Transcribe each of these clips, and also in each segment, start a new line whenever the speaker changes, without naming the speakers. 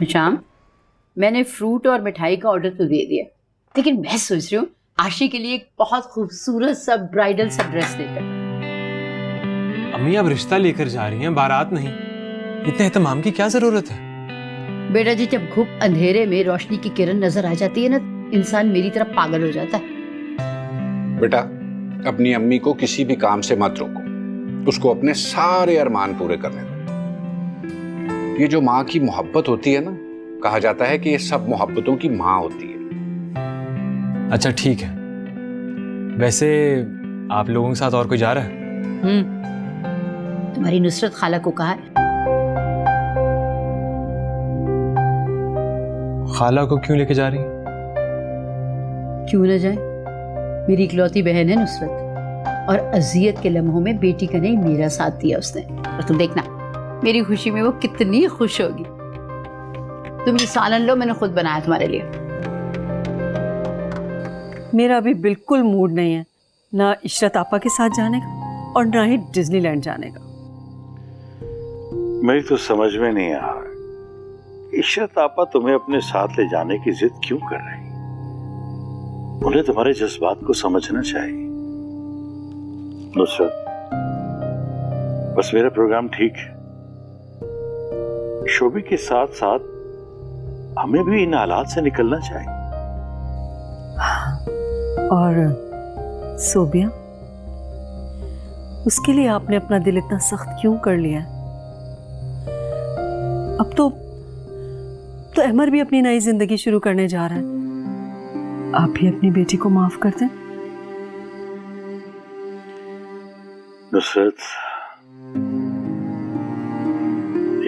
शाम, मैंने फ्रूट और मिठाई का ऑर्डर तो दे दिया, लेकिन मैं सोच रही हूँ आशी के लिए एक बहुत खूबसूरत सा ब्राइडल सा ड्रेस लेकर।
अम्मी आप रिश्ता लेकर जा रही हैं, बारात नहीं। इतने एहतमाम की क्या जरूरत है?
बेटा जी, जब घुप अंधेरे में रोशनी की किरण नजर आ जाती है ना, इंसान मेरी तरफ पागल हो जाता है।
बेटा, अपनी अम्मी को किसी भी काम से मत रोको, उसको अपने सारे अरमान पूरे करने दो। ये जो माँ की मोहब्बत होती है ना, कहा जाता है कि ये सब मोहब्बतों की माँ होती है।
अच्छा ठीक है, वैसे आप लोगों के साथ और कोई जा रहा है?
तुम्हारी नुसरत खाला को कहा है।
खाला को क्यों लेके जा रही?
क्यों न जाए, मेरी इकलौती बहन है नुसरत, और अजियत के लम्हों में बेटी का नहीं मेरा साथ दिया उसने। और तुम देखना मेरी खुशी में वो कितनी खुश होगी। तुम ये सालन लो, मैंने खुद बनाया तुम्हारे लिए।
मेरा अभी बिल्कुल मूड नहीं है, ना इशरत आपा के साथ जाने का और ना ही डिज्नीलैंड जाने का।
मेरी तो समझ में नहीं आ रहा, इशरत आपा तुम्हें अपने साथ ले जाने की जिद क्यों कर रही? उन्हें तुम्हारे जज्बात को समझना चाहिए। नुसरत, बस मेरा प्रोग्राम ठीक है, शोभी के साथ साथ हमें भी इन हालात से निकलना चाहिए।
और सोबिया, उसके लिए आपने अपना दिल इतना सख्त क्यों कर लिया? अब तो अमर भी अपनी नई जिंदगी शुरू करने जा रहा है। आप भी अपनी बेटी को माफ कर दें।
नुसरत,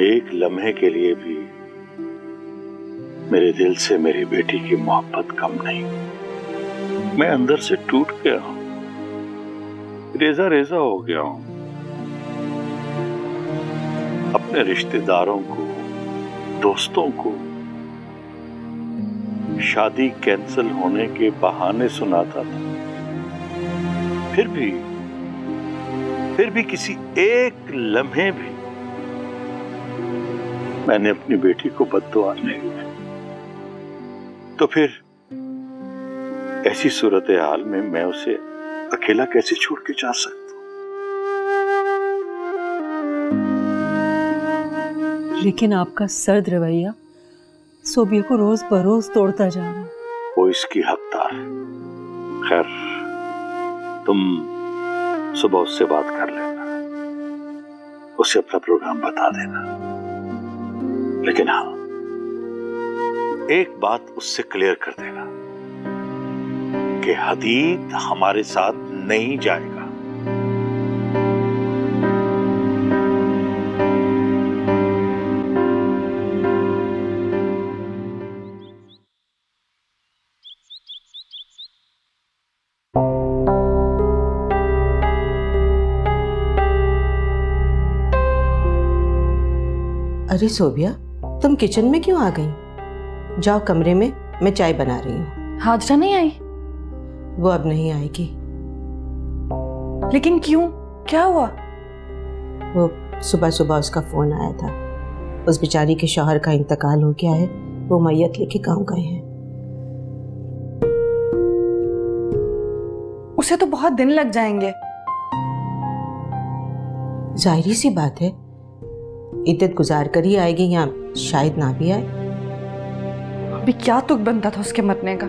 एक लम्हे के लिए भी मेरे दिल से मेरी बेटी की मोहब्बत कम नहीं। मैं अंदर से टूट गया हूं, रेजा रेजा हो गया हूं। अपने रिश्तेदारों को, दोस्तों को शादी कैंसिल होने के बहाने सुनाता था, फिर भी किसी एक लम्हे भी मैंने अपनी बेटी को बद्दुआ नहीं दी। तो फिर ऐसी सूरत हाल में मैं उसे अकेला कैसे छोड़ के जा सकता हूं?
लेकिन आपका सर्द रवैया सोबिया को रोज बरोज तोड़ता जा रहा है।
वो इसकी हकदार है। खैर, तुम सुबह उससे बात कर लेना, उसे अपना प्रोग्राम बता देना। लेकिन हाँ, एक बात उससे क्लियर कर देना कि हदीद हमारे साथ नहीं जाएगा।
अरे सोबिया, तुम किचन में क्यों आ गई? जाओ कमरे में, मैं चाय बना रही हूँ।
हाजरा नहीं आई?
वो अब नहीं आएगी।
लेकिन क्यों, क्या हुआ?
वो सुबह सुबह उसका फोन आया था, उस बेचारी के शौहर का इंतकाल हो गया है, वो मैयत लेके गाँव गए हैं।
उसे तो बहुत दिन लग जाएंगे।
जाहिर सी बात है, इद्दत गुजार कर ही आएगी या शायद ना भी आए।
अभी क्या तुक बनता था उसके मरने का?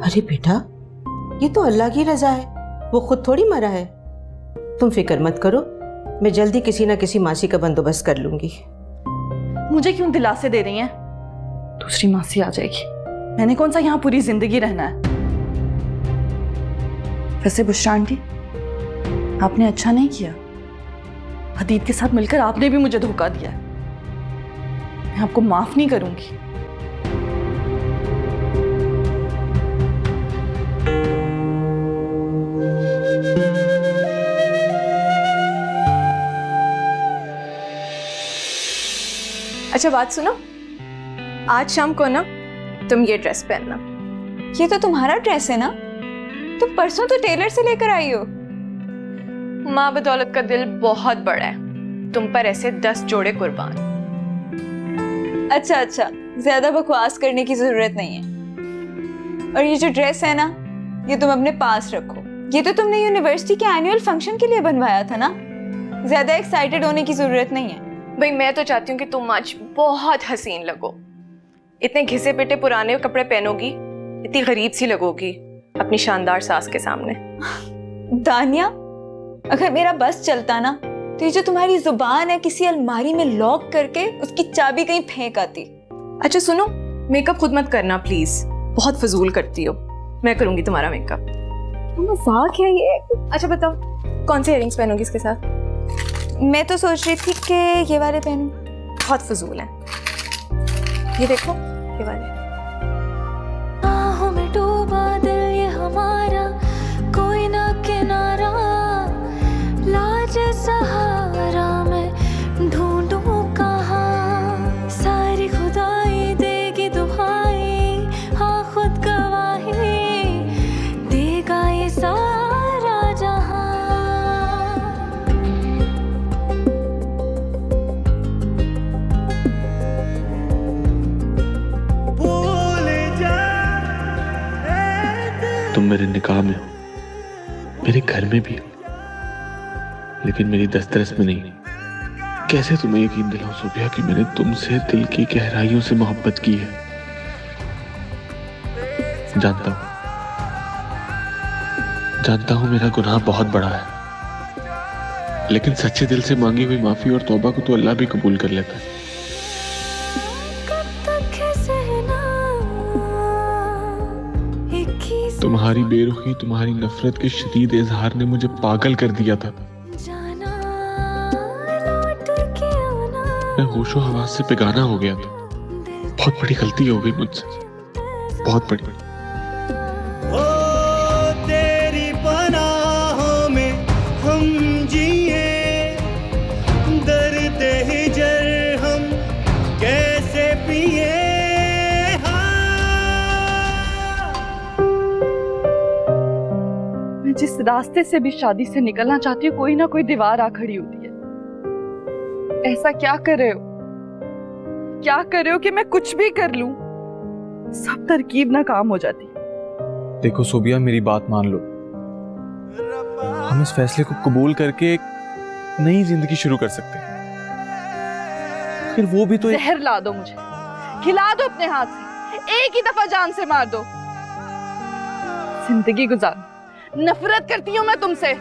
अरे बेटा, ये तो अल्लाह की रजा है, वो खुद थोड़ी मरा है। तुम फिक्र मत करो, मैं जल्दी किसी ना किसी मासी का बंदोबस्त कर लूंगी।
मुझे क्यों दिलासे दे रही हैं? दूसरी मासी आ जाएगी, मैंने कौन सा यहाँ पूरी जिंदगी रहना है? वैसे बुशरा आंटी, आपने अच्छा नहीं किया। हदीद के साथ मिलकर आपने भी मुझे धोखा दिया है। मैं आपको माफ नहीं करूंगी।
अच्छा बात सुनो, आज शाम को ना तुम ये ड्रेस पहनना।
ये तो तुम्हारा ड्रेस है ना?
तुम परसों तो टेलर से लेकर आई हो। माँ बदौलत का दिल बहुत बड़ा है, तुम पर ऐसे 10 जोड़े कुर्बान।
अच्छा अच्छा, ज्यादा बकवास करने की जरूरत नहीं है। और ये जो ड्रेस है ना, ये तुम अपने पास रखो। ये तो तुमने यूनिवर्सिटी के एनुअल फंक्शन के लिए बनवाया था ना, ज्यादा एक्साइटेड होने की जरूरत नहीं है।
भाई मैं तो चाहती हूँ कि तुम आज बहुत हसीन लगो। इतने घिसे पिटे पुराने कपड़े पहनोगी, इतनी गरीब सी लगोगी अपनी शानदार सास के सामने।
दानिया, अगर मेरा बस चलता ना तो ये जो तुम्हारी जुबान है किसी अलमारी में लॉक करके उसकी चाबी कहीं फेंक आती।
अच्छा सुनो, मेकअप खुद मत करना प्लीज, बहुत फजूल करती हो। मैं करूंगी तुम्हारा मेकअप।
मजाक है ये।
अच्छा बताओ, कौन से इयरिंग्स पहनोगी इसके साथ?
मैं तो सोच रही थी कि ये वाले पहनूं।
बहुत फजूल है। ये देखो, ये वाले।
आहों में डूबा दिल ये हमारा, कोई ना किनारा, लाज सहारा मैं ढूंढूं कहाँ। सारी खुदाई देगी दुहाई, हाँ खुद गवाही देगा ये सारा जहां।
तुम मेरे निकाह में हो, मेरे घर में भी हो, लेकिन मेरी दस्तरस में नहीं। कैसे तुम्हें यकीन दिलाऊं सोबिया कि मैंने तुमसे दिल की गहराइयों से मोहब्बत की है। जानता हूं मेरा गुनाह बहुत बड़ा है, लेकिन सच्चे दिल से मांगी हुई माफी और तौबा को तो अल्लाह भी कबूल कर लेता है। तुम्हारी बेरुखी, तुम्हारी नफरत के शदीद इजहार ने मुझे पागल कर दिया था। मैं होशो हवास से बेगाना हो गया था। बहुत बड़ी गलती हो गई मुझसे, बहुत बड़ी।
तेरी पनाहों में हम जिए, दर्द हिजर हम कैसे पिए।
मैं जिस रास्ते से भी शादी से निकलना चाहती हूँ, कोई ना कोई दीवार आ खड़ी होती है। ऐसा क्या कर रहे हो, क्या कर रहे हो कि मैं कुछ भी कर लूं, सब तरकीब ना काम हो जाती।
देखो सोबिया, मेरी बात मान लो। हम इस फैसले को कबूल करके एक नई जिंदगी शुरू कर सकते हैं। फिर वो भी तो
जहर ला दो मुझे, खिला दो अपने हाथ से, एक ही दफा जान से मार दो, जिंदगी गुजार। नफरत करती हूँ मैं तुमसे।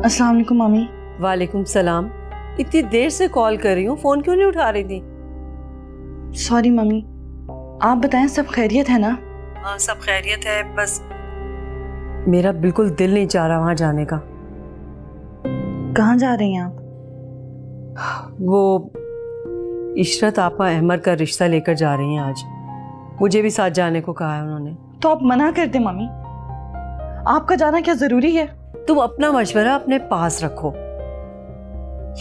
अस्सलाम वालेकुम मामी।
वालेकुम सलाम। इतनी देर से कॉल कर रही हूँ, फोन क्यों नहीं उठा रही थी?
सॉरी मम्मी, आप बताएं सब खैरियत है ना?
हाँ सब खैरियत है, बस मेरा बिल्कुल दिल नहीं चाह रहा वहां जाने का।
कहाँ जा रही हैं आप?
वो इशरत आपा अहमद का रिश्ता लेकर जा रही हैं आज। मुझे भी साथ जाने को कहा है उन्होंने।
तो आप मना कर दे मम्मी, आपका जाना क्या जरूरी है?
तुम अपना मशवरा अपने पास रखो,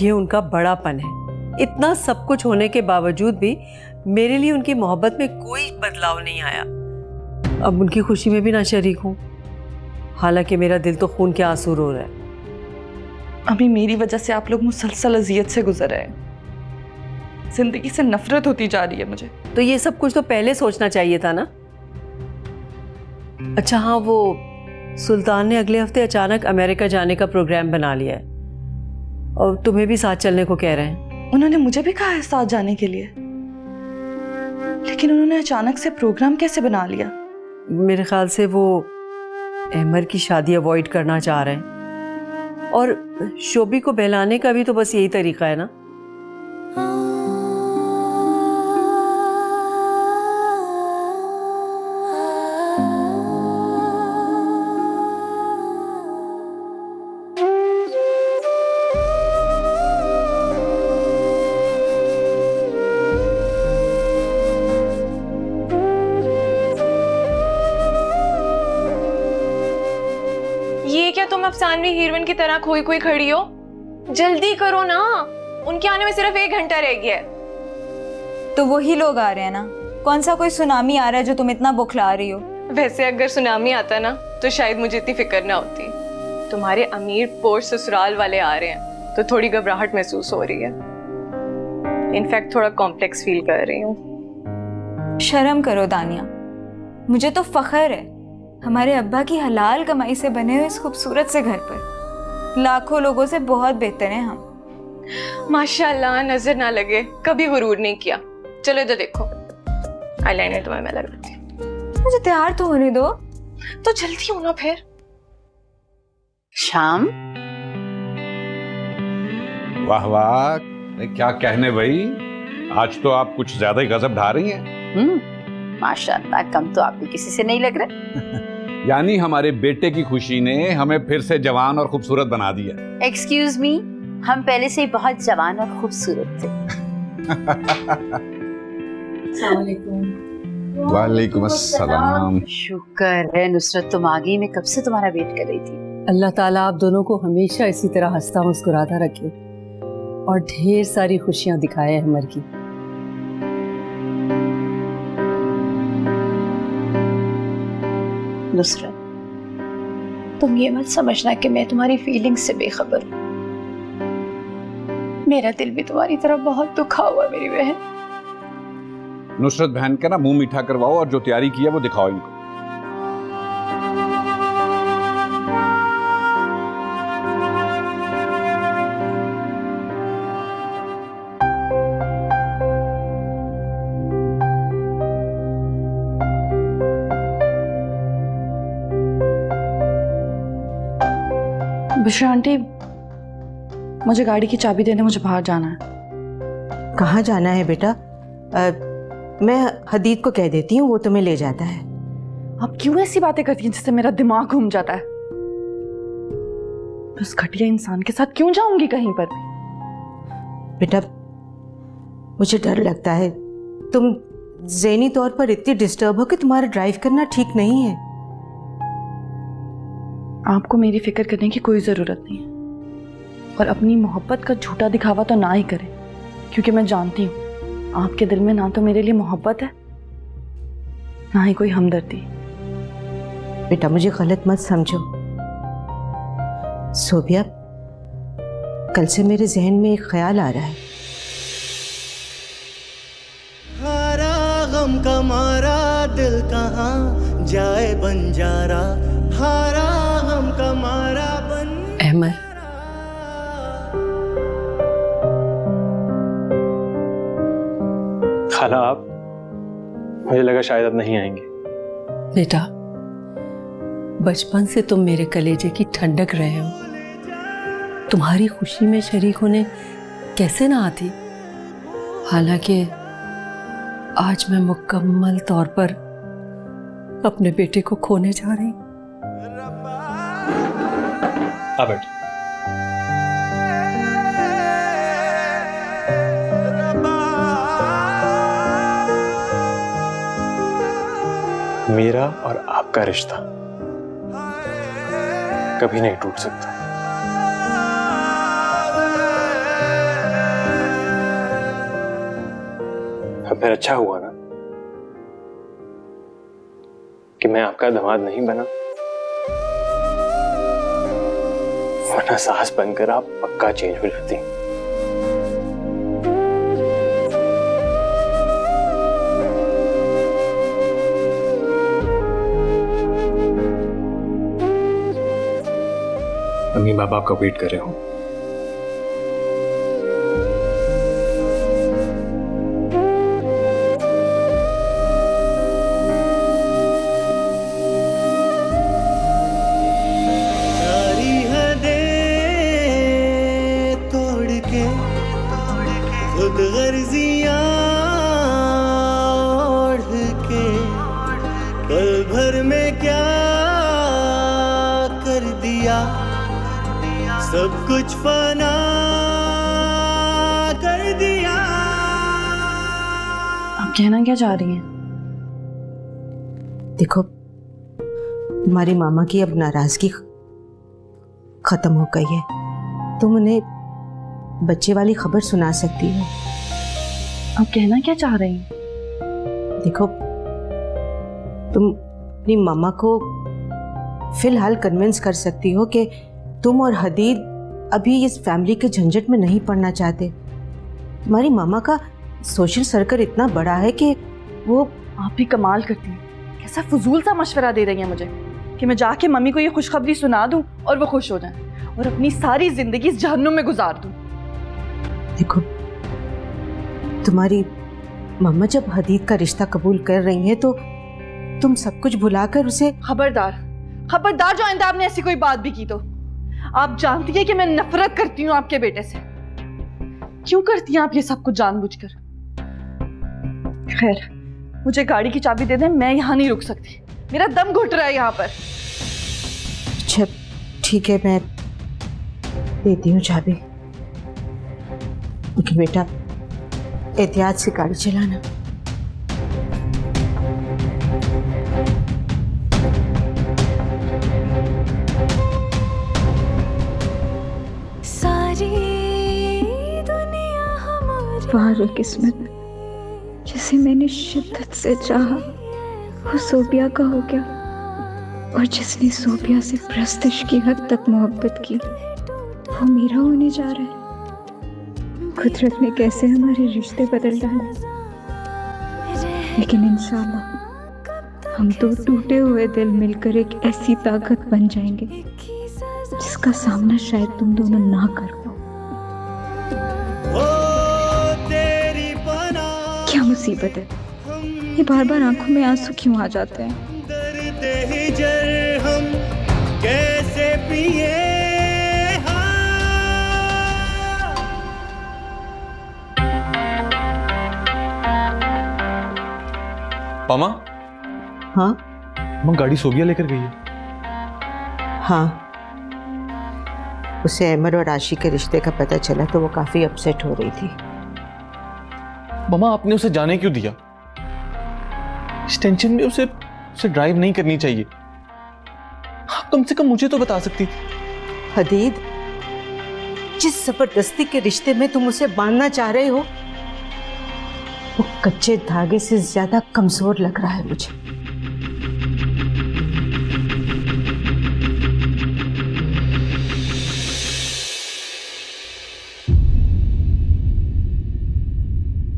ये उनका बड़ापन है। इतना सब कुछ होने के बावजूद भी मेरे लिए उनकी मोहब्बत में कोई बदलाव नहीं आया। अब उनकी खुशी में भी ना शरीक हूँ, हालांकि मेरा दिल तो खून के आंसू रो रहा है।
अभी मेरी वजह से आप लोग मुसलसल अजियत से गुजर रहे हैं, जिंदगी से नफरत होती जा रही है मुझे।
तो ये सब कुछ तो पहले सोचना चाहिए था ना। अच्छा हाँ, वो सुल्तान ने अगले हफ्ते अचानक अमेरिका जाने का प्रोग्राम बना लिया है और तुम्हें भी साथ चलने को कह रहे हैं।
उन्होंने मुझे भी कहा है साथ जाने के लिए, लेकिन उन्होंने अचानक से प्रोग्राम कैसे बना लिया?
मेरे ख्याल से वो अहमद की शादी अवॉइड करना चाह रहे हैं, और शोभी को बहलाने का भी तो बस यही तरीका है ना।
ये क्या तुम अफसानवी हीरोइन की तरह खोई खोई खड़ी हो? जल्दी करो ना, उनके आने में सिर्फ 1 घंटा रह गया है।
तो वही लोग आ रहे हैं ना, कौन सा कोई सुनामी आ रहा है जो तुम इतना बुखला रही हो?
वैसे अगर सुनामी आता ना तो शायद मुझे इतनी फिक्र ना होती। तुम्हारे अमीर पोर ससुराल वाले आ रहे हैं तो थोड़ी घबराहट महसूस हो रही है। इनफैक्ट थोड़ा कॉम्प्लेक्स फील कर रही हूँ।
शर्म करो दानिया, मुझे तो फख्र है हमारे अब्बा की हलाल कमाई से बने हुए इस खूबसूरत से घर पर। लाखों लोगों से बहुत बेहतर हैं हम।
माशाल्लाह, नजर ना लगे, कभी गुरूर नहीं किया। चलो इधर देखो, आईलाइनर तुम्हें मैं लगा देती हूँ।
मुझे तैयार तो होने दो।
तो जल्दी हो ना फिर।
शाम,
वाह वाह, क्या कहने भाई, आज तो आप कुछ ज्यादा ही गजब ढा रही हैं।
माशाल्लाह, कम तो आप भी किसी से नहीं लग रहे।
यानी हमारे बेटे की खुशी ने हमें फिर से जवान और खूबसूरत बना दिया।
एक्सक्यूज मी, हम पहले से ही बहुत जवान और खूबसूरत थे।
वालेकुम अस्सलाम।
शुक्र है नुसरत तुम आ गई, मैं कब से तुम्हारा वेट कर रही थी।
अल्लाह ताला आप दोनों को हमेशा इसी तरह हंसता मुस्कुराता रखे और ढेर सारी खुशियां दिखाए हमर की।
नुसरत, तुम ये मत समझना कि मैं तुम्हारी फीलिंग्स से बेखबर हूँ। मेरा दिल भी तुम्हारी तरह बहुत दुखा हुआ है मेरी बहन।
नुसरत बहन का ना मुंह मीठा करवाओ और जो तैयारी की है वो दिखाओ इनको।
बुशरा आंटी, मुझे गाड़ी की चाबी देने, मुझे बाहर जाना है।
कहाँ जाना है बेटा? मैं हदीद को कह देती हूँ, वो तुम्हें ले जाता है।
आप क्यों ऐसी बातें करती हैं जिससे मेरा दिमाग घूम जाता है? उस घटिया इंसान के साथ क्यों जाऊंगी कहीं पर भी?
बेटा, मुझे डर लगता है, तुम ज़हनी तौर पर इतनी डिस्टर्ब हो कि तुम्हारा ड्राइव करना ठीक नहीं है।
आपको मेरी फिक्र करने की कोई ज़रूरत नहीं है, और अपनी मोहब्बत का झूठा दिखावा तो ना ही करें, क्योंकि मैं जानती हूँ आपके दिल में ना तो मेरे लिए मोहब्बत है, ना ही कोई हमदर्दी।
बेटा, मुझे गलत मत समझो। सोबिया, कल से मेरे जहन में एक ख्याल आ रहा है।
हारा गम का मारा दिल कहाँ जाए बंजारा, हारा गम का मारा बन।
अहमद,
खाला आप, मुझे लगा शायद अब नहीं आएंगे।
बेटा, बचपन से तुम मेरे कलेजे की ठंडक रहे हो, तुम्हारी खुशी में शरीक होने कैसे ना आती। हालांकि आज मैं मुकम्मल तौर पर अपने बेटे को खोने जा रही हूं।
आ बैठ। मेरा और आपका रिश्ता कभी नहीं टूट सकता। अब फिर अच्छा हुआ ना कि मैं आपका दामाद नहीं बना, वरना सास बनकर आप पक्का चेंज हो जाती। मम्मी पापा आपका वेट कर रहे हो।
सारी हदें तोड़ के खुद गर्जियां ओढ़ के पल भर में क्या कर दिया, सब कुछ फना कर दिया।
आप कहना क्या चाह रही हैं?
देखो, तुम्हारी मामा की अब नाराजगी खत्म हो गई है। तुम उन्हें बच्चे वाली खबर सुना सकती हो।
आप कहना क्या चाह रही हैं?
देखो, तुम अपनी मामा को फिलहाल कन्विंस कर सकती हो कि तुम और हदीद अभी इस फैमिली के झंझट में नहीं पड़ना चाहते। तुम्हारी मामा का सोशल सर्कल इतना बड़ा है कि वो।
आप भी कमाल करती हैं। कैसा फजूल सा मशवरा दे रही हैं मुझे कि मैं जाके मम्मी को ये खुशखबरी सुना दूं और वो खुश हो जाएं और अपनी सारी जिंदगी इस जहन्नुम में गुजार दूं।
देखो, तुम्हारी मम्मा जब हदीद का रिश्ता कबूल कर रही हैं तो तुम सब कुछ भुलाकर उसे।
खबरदार जो आइंदा आपने ऐसी कोई बात भी की तो। आप जानती है कि मैं नफरत करती हूँ आपके बेटे से। क्यों करती हैं आप ये सब कुछ जानबूझकर? खैर, मुझे गाड़ी की चाबी दे दें, मैं यहाँ नहीं रुक सकती, मेरा दम घुट रहा है यहाँ पर।
अच्छा ठीक है, मैं देती हूँ चाबी, लेकिन बेटा एहतियात से गाड़ी चलाना।
सारी दुनिया हमारी। वाह किस्मत, जिसे मैंने शिद्दत से चाहा वो सोबिया का हो गया, और जिसने सोबिया से प्रस्तिश की हद तक मोहब्बत की वो मेरा होने जा रहा है। कुदरत ने कैसे हमारे रिश्ते बदल डाले, लेकिन इंशाल्लाह हम दो टूटे हुए दिल मिलकर एक ऐसी ताकत बन जाएंगे जिसका सामना शायद तुम दोनों ना कर पाओ। क्या मुसीबत है, ये बार बार आंखों में आंसू क्यों आ जाते हैं?
हम कैसे पिए
मामा।
हाँ
मामा, गाड़ी सोबिया लेकर गई है।
हाँ, उसे अमर और आशी के रिश्ते का पता चला तो वो काफी अपसेट हो रही थी।
मामा, आपने उसे जाने क्यों दिया? इस टेंशन में उसे ड्राइव नहीं करनी चाहिए। आप कम से कम मुझे तो बता सकती थी।
हदीद, जिस जबरदस्ती के रिश्ते में तुम उसे बांधना चाह रहे हो वो कच्चे धागे से ज्यादा कमजोर लग रहा है मुझे।